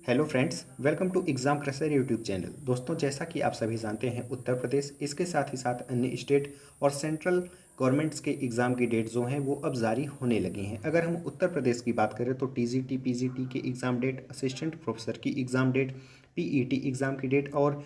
Hello friends, welcome to exam crasher YouTube channel. दोस्तों, जैसा कि आप सभी जानते हैं, उत्तर प्रदेश इसके साथ ही साथ अन्य स्टेट और सेंट्रल गवर्नमेंट्स के एग्ज़ाम की डेट जो हैं वो अब जारी होने लगी हैं। अगर हम उत्तर प्रदेश की बात करें तो टीजीटी पीजीटी के एग्ज़ाम डेट, असिस्टेंट प्रोफेसर की एग्ज़ाम डेट, पीईटी एग्ज़ाम की डेट और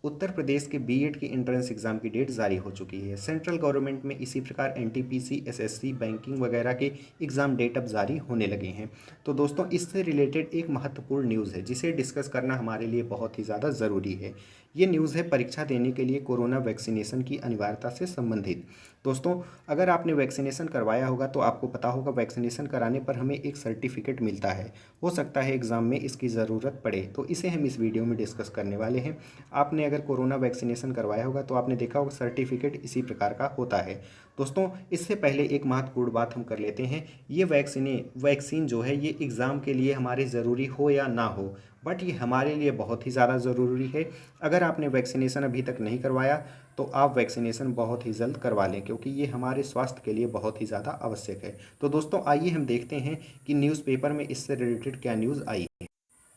उत्तर प्रदेश के बीएड की एंट्रेंस एग्ज़ाम की डेट जारी हो चुकी है। सेंट्रल गवर्नमेंट में इसी प्रकार एनटीपीसी, एसएससी, बैंकिंग वगैरह के एग्ज़ाम डेट अब जारी होने लगे हैं। तो दोस्तों, इससे रिलेटेड एक महत्वपूर्ण न्यूज़ है जिसे डिस्कस करना हमारे लिए बहुत ही ज़्यादा ज़रूरी है। ये न्यूज़ है परीक्षा देने के लिए कोरोना वैक्सीनेशन की अनिवार्यता से संबंधित। दोस्तों, अगर आपने वैक्सीनेशन करवाया होगा तो आपको पता होगा वैक्सीनेशन कराने पर हमें एक सर्टिफिकेट मिलता है। हो सकता है एग्ज़ाम में इसकी ज़रूरत पड़े, तो इसे हम इस वीडियो में डिस्कस करने वाले हैं। आपने अगर कोरोना वैक्सीनेशन करवाया होगा तो आपने देखा होगा सर्टिफिकेट इसी प्रकार का होता है। दोस्तों, इससे पहले एक महत्वपूर्ण बात हम कर लेते हैं। ये वैक्सीन जो है ये एग्ज़ाम के लिए हमारे ज़रूरी हो या ना हो, बट ये हमारे लिए बहुत ही ज़्यादा ज़रूरी है। अगर आपने वैक्सीनेशन अभी तक नहीं करवाया तो आप वैक्सीनेशन बहुत ही जल्द करवा लें, क्योंकि ये हमारे स्वास्थ्य के लिए बहुत ही ज़्यादा आवश्यक है। तो दोस्तों, आइए हम देखते हैं कि न्यूज़पेपर में इससे रिलेटेड क्या न्यूज़ आई है।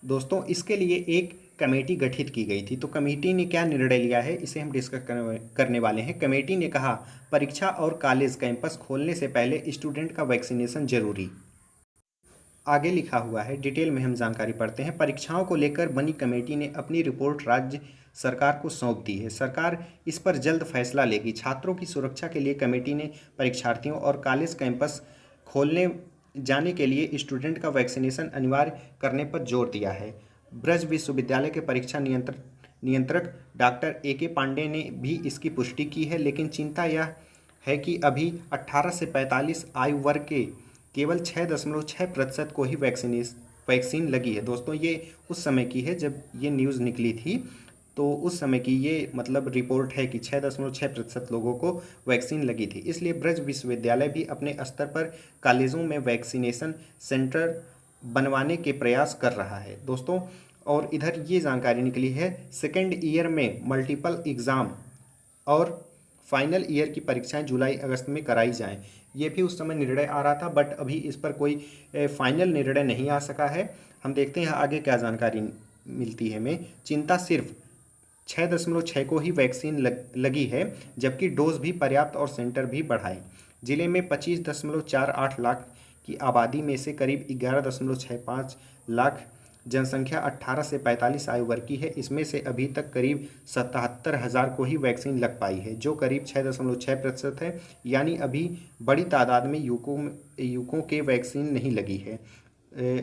दोस्तों, इसके लिए एक कमेटी गठित की गई थी। तो कमेटी ने क्या निर्णय लिया है इसे हम डिस्कस करने वाले हैं। कमेटी ने कहा, परीक्षा और कॉलेज कैंपस खोलने से पहले स्टूडेंट का वैक्सीनेशन जरूरी। आगे लिखा हुआ है, डिटेल में हम जानकारी पढ़ते हैं। परीक्षाओं को लेकर बनी कमेटी ने अपनी रिपोर्ट राज्य सरकार को सौंप दी है। सरकार इस पर जल्द फैसला लेगी। छात्रों की सुरक्षा के लिए कमेटी ने परीक्षार्थियों और कॉलेज कैंपस खोलने जाने के लिए स्टूडेंट का वैक्सीनेशन अनिवार्य करने पर जोर दिया है। ब्रज विश्वविद्यालय के परीक्षा नियंत्रक डॉक्टर ए के पांडे ने भी इसकी पुष्टि की है, लेकिन चिंता यह है कि अभी 18 से 45 आयु वर्ग के केवल 6.6% को ही वैक्सीन लगी है। दोस्तों, ये उस समय की है जब ये न्यूज़ निकली थी। तो उस समय की ये मतलब रिपोर्ट है कि 6.6% लोगों को वैक्सीन लगी थी। इसलिए ब्रज विश्वविद्यालय भी अपने स्तर पर कॉलेजों में वैक्सीनेशन सेंटर बनवाने के प्रयास कर रहा है। दोस्तों, और इधर ये जानकारी निकली है, सेकेंड ईयर में मल्टीपल एग्ज़ाम और फाइनल ईयर की परीक्षाएं जुलाई अगस्त में कराई जाएं। ये भी उस समय निर्णय आ रहा था, बट अभी इस पर कोई फाइनल निर्णय नहीं आ सका है। हम देखते हैं आगे क्या जानकारी मिलती है। हमें चिंता सिर्फ 6.6 को ही वैक्सीन लगी है, जबकि डोज भी पर्याप्त और सेंटर भी बढ़ाए। जिले में 25.48 लाख की आबादी में से करीब 11.65 लाख जनसंख्या 18 से 45 आयु वर्ग की है। इसमें से अभी तक करीब 77,000 को ही वैक्सीन लग पाई है, जो करीब 6.6% है। यानी अभी बड़ी तादाद में युवकों के वैक्सीन नहीं लगी है।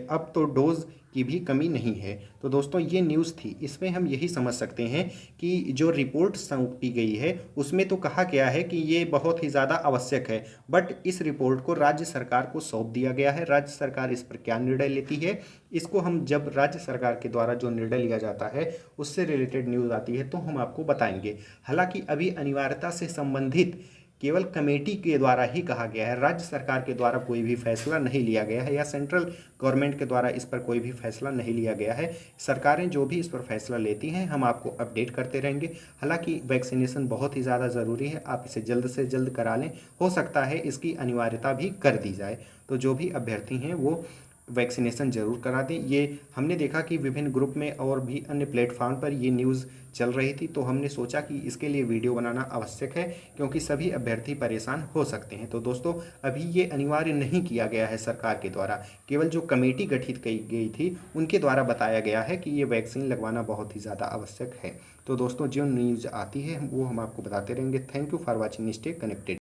अब तो डोज की भी कमी नहीं है। तो दोस्तों, ये न्यूज़ थी। इसमें हम यही समझ सकते हैं कि जो रिपोर्ट सौंपी गई है उसमें तो कहा गया है कि ये बहुत ही ज़्यादा आवश्यक है, बट इस रिपोर्ट को राज्य सरकार को सौंप दिया गया है। राज्य सरकार इस पर क्या निर्णय लेती है, इसको हम जब राज्य सरकार के द्वारा जो निर्णय लिया जाता है उससे रिलेटेड न्यूज़ आती है तो हम आपको बताएंगे। हालांकि अभी अनिवार्यता से संबंधित केवल कमेटी के द्वारा ही कहा गया है। राज्य सरकार के द्वारा कोई भी फैसला नहीं लिया गया है या सेंट्रल गवर्नमेंट के द्वारा इस पर कोई भी फैसला नहीं लिया गया है। सरकारें जो भी इस पर फैसला लेती हैं हम आपको अपडेट करते रहेंगे। हालांकि वैक्सीनेशन बहुत ही ज़्यादा ज़रूरी है, आप इसे जल्द से जल्द करा लें। हो सकता है इसकी अनिवार्यता भी कर दी जाए। तो जो भी अभ्यर्थी हैं वो वैक्सीनेशन ज़रूर करा दें। ये हमने देखा कि विभिन्न ग्रुप में और भी अन्य प्लेटफॉर्म पर ये न्यूज़ चल रही थी, तो हमने सोचा कि इसके लिए वीडियो बनाना आवश्यक है, क्योंकि सभी अभ्यर्थी परेशान हो सकते हैं। तो दोस्तों, अभी ये अनिवार्य नहीं किया गया है सरकार के द्वारा, केवल जो कमेटी गठित की गई थी उनके द्वारा बताया गया है कि ये वैक्सीन लगवाना बहुत ही ज़्यादा आवश्यक है। तो दोस्तों, जो न्यूज़ आती है वो हम आपको बताते रहेंगे। Thank you for watching, stay connected.